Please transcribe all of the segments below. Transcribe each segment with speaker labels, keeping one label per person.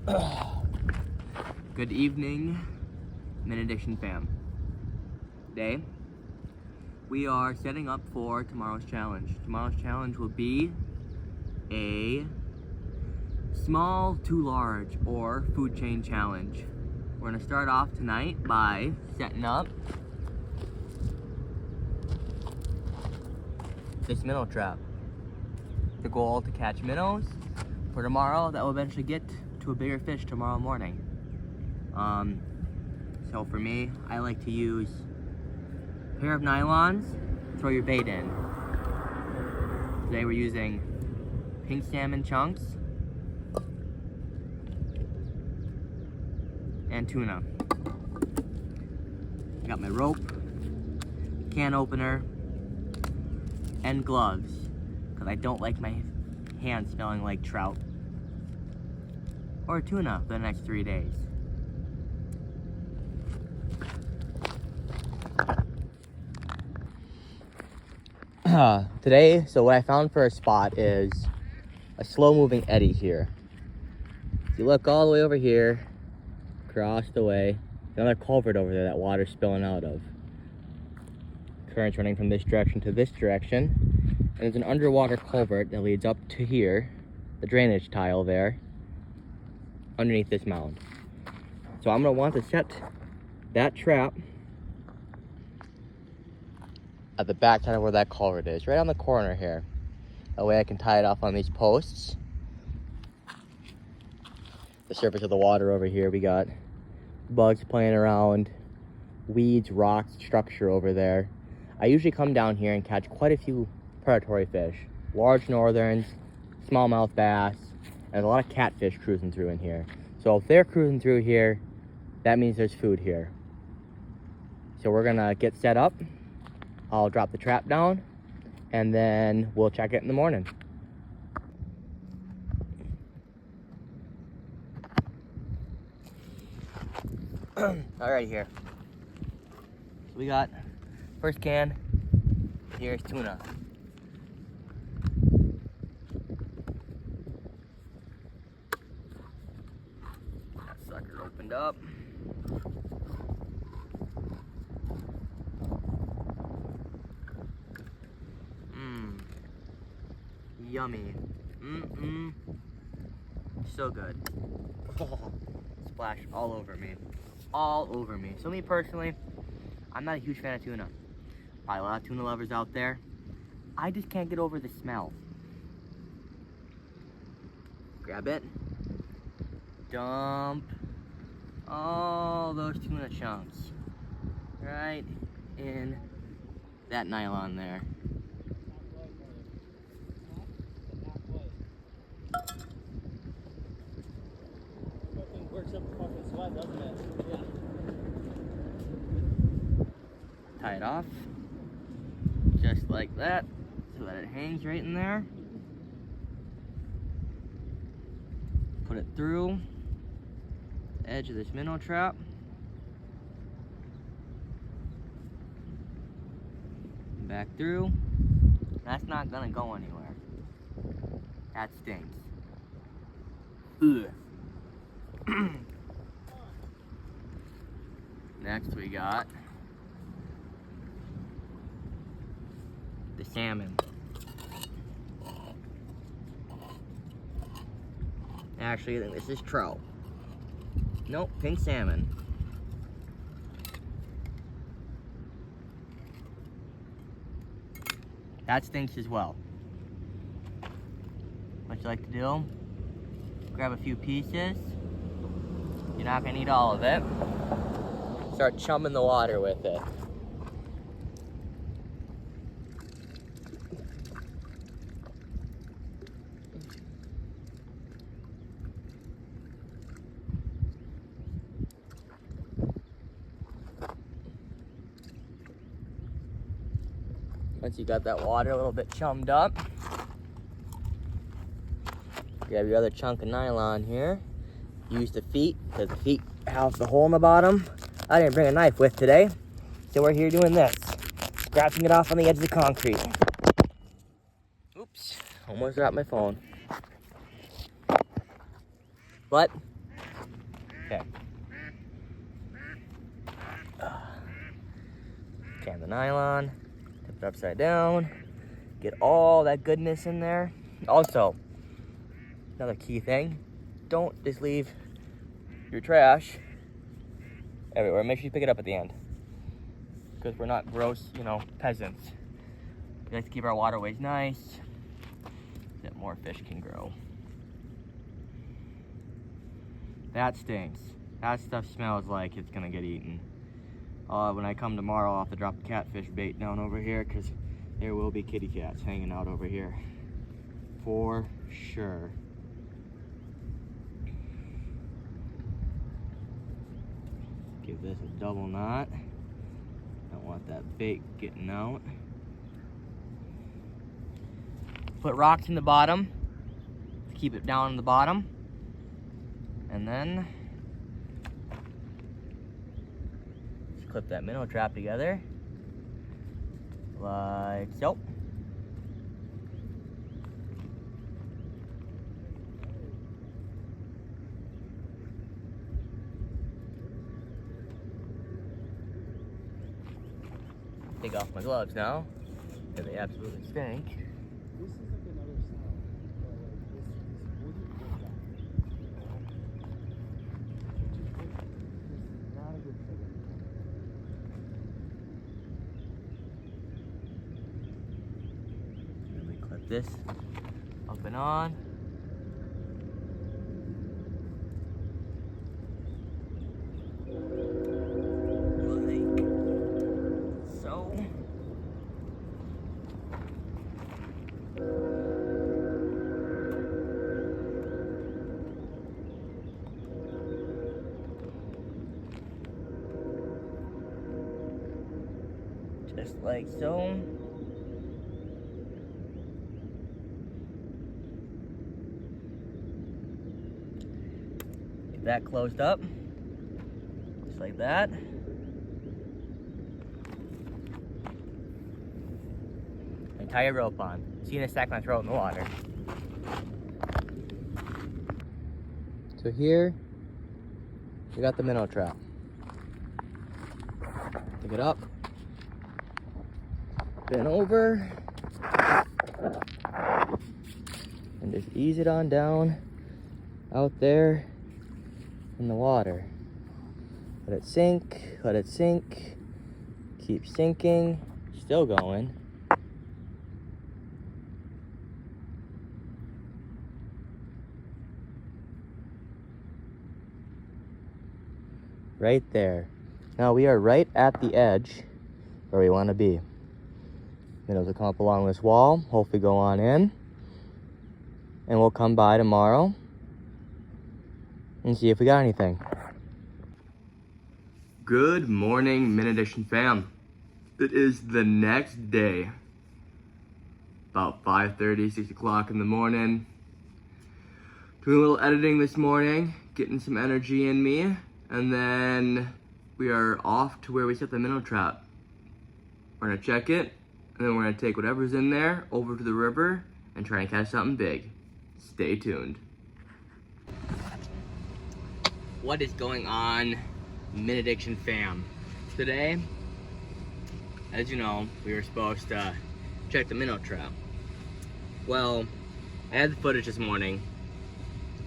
Speaker 1: Good evening, Minaddition fam. Today, we are setting up for tomorrow's challenge. Tomorrow's challenge will be a small to large or food chain challenge. We're gonna start off tonight by setting up this minnow trap. The goal to catch minnows for tomorrow that will eventually get to a bigger fish tomorrow morning. So for me, I like to use a pair of nylons, throw your bait in. Today we're using pink salmon chunks and tuna. I got my rope, can opener, and gloves, because I don't like my hands smelling like trout or tuna for the next 3 days. Today, so what I found for a spot is a slow-moving eddy here. If you look all the way over here, across the way, another culvert over there that water's spilling out of. Current's running from this direction to this direction, and there's an underwater culvert that leads up to here, the drainage tile there, underneath this mound. So I'm gonna want to set that trap at the back side of where that culvert is, right on the corner here. That way I can tie it off on these posts. The surface of the water over here, we got bugs playing around, weeds, rocks, structure over there. I usually come down here and catch quite a few predatory fish. Large northerns, smallmouth bass, and there's a lot of catfish cruising through in here. So if they're cruising through here, that means there's food here. So we're gonna get set up. I'll drop the trap down, and then we'll check it in the morning. Alright, here. So we got first can. Here's tuna. That sucker opened up. Yummy. So good. Oh, splash all over me. All over me. So me personally, I'm not a huge fan of tuna. Probably a lot of tuna lovers out there. I just can't get over the smell. Grab it. Dump all those tuna chunks right in that nylon there. Tie it off just like that so that it hangs right in there. Put it through the edge of this minnow trap. Back through. That's not gonna go anywhere. That stinks. Ugh. Next we got the salmon. Actually, I think this is trout. Nope, pink salmon. That stinks as well. What you like to do? Grab a few pieces. You're not gonna need all of it. Start chumming the water with it. Once you got that water a little bit chummed up, grab your other chunk of nylon here. Use the feet, because the feet have the hole in the bottom. I didn't bring a knife with today, so we're here doing this. Scratching it off on the edge of the concrete. Oops, almost dropped my phone. But the nylon, tip it upside down, get all that goodness in there. Also, another key thing, don't just leave your trash everywhere. Make sure you pick it up at the end, because we're not gross, peasants. We like to keep our waterways nice, so that more fish can grow. That stinks. That stuff smells like it's gonna get eaten. When I come tomorrow, I'll have to drop the catfish bait down over here, because there will be kitty cats hanging out over here. For sure. Give this a double knot. Don't want that bait getting out. Put rocks in the bottom to keep it down in the bottom. And then just clip that minnow trap together like so. Take off my gloves now, and they absolutely stink.
Speaker 2: This is like another sound. This is not a good thing.
Speaker 1: Let me clip this up and on. Just like so. Get that closed up, just like that. And tie your rope on. See you in a sec when I throw it in the water. So here, we got the minnow trap. Pick it up. Bend over and just ease it on down out there in the water. Let it sink, let it sink, keep sinking, still going. Right there. Now we are right at the edge where we want to be. Minnows will come up along this wall, hopefully go on in, and we'll come by tomorrow and see if we got anything. Good morning, Minnow Edition fam. It is the next day, about 5:30, 6 o'clock in the morning. Doing a little editing this morning, getting some energy in me, and then we are off to where we set the minnow trap. We're gonna check it, and then we're gonna take whatever's in there over to the river and try and catch something big. Stay tuned. What is going on, Minnow Addiction fam? Today, as you know, we were supposed to check the minnow trap. Well, I had the footage this morning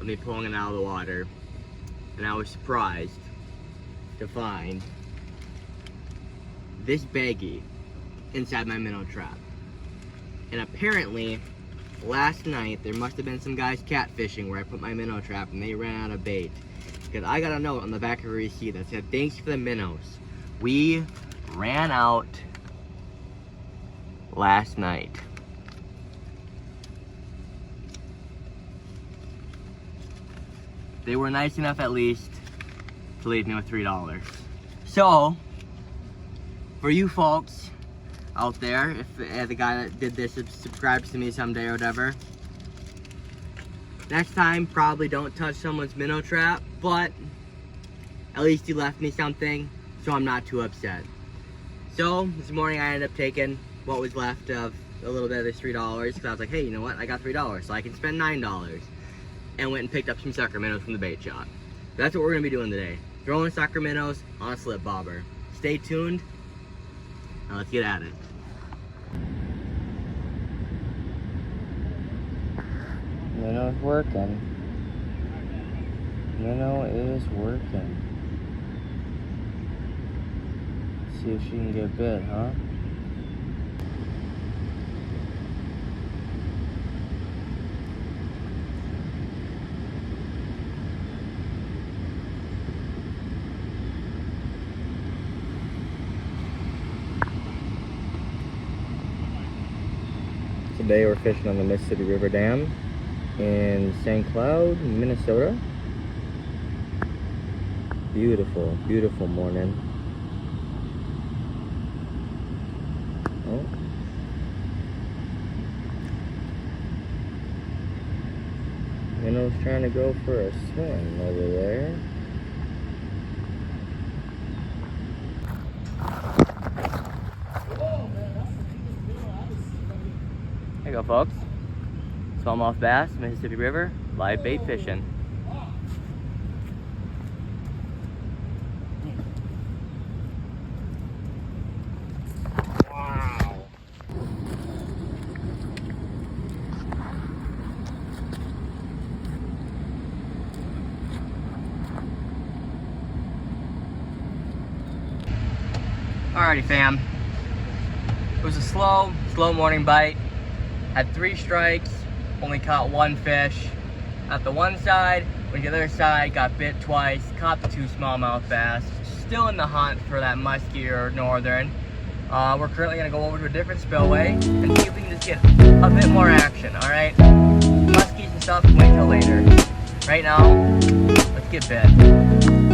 Speaker 1: of me pulling it out of the water, and I was surprised to find this baggie inside my minnow trap. And apparently, last night, there must have been some guys catfishing where I put my minnow trap and they ran out of bait. Because I got a note on the back of a receipt that said, "Thanks for the minnows. We ran out last night." They were nice enough at least to leave me with $3. So, for you folks out there, if the guy that did this subscribes to me someday or whatever, next time probably don't touch someone's minnow trap, but at least you left me something, so I'm not too upset. So this morning I ended up taking what was left of a little bit of this $3, because I was like, hey, you know what, I got $3, so I can spend $9, and went and picked up some sucker minnows from the bait shop. That's what we're gonna be doing today, throwing sucker minnows on a slip bobber. Stay tuned. Now let's get at it. Minnow's working. Minnow is working. See if she can get bit, huh? Today we're fishing on the Mississippi River Dam in St. Cloud, Minnesota. Beautiful, beautiful morning. Oh. Minnow's trying to go for a swing over there. There you go, folks. Smallmouth bass, Mississippi River, live bait fishing. Wow. Alrighty, fam. It was a slow morning bite. Had 3 strikes, only caught 1 fish. At the one side, went to the other side, got bit twice, caught the 2 smallmouth bass. Still in the hunt for that muskie or northern. We're currently gonna go over to a different spillway and see if we can just get a bit more action, alright? Muskies and stuff, wait till later. Right now, let's get bit.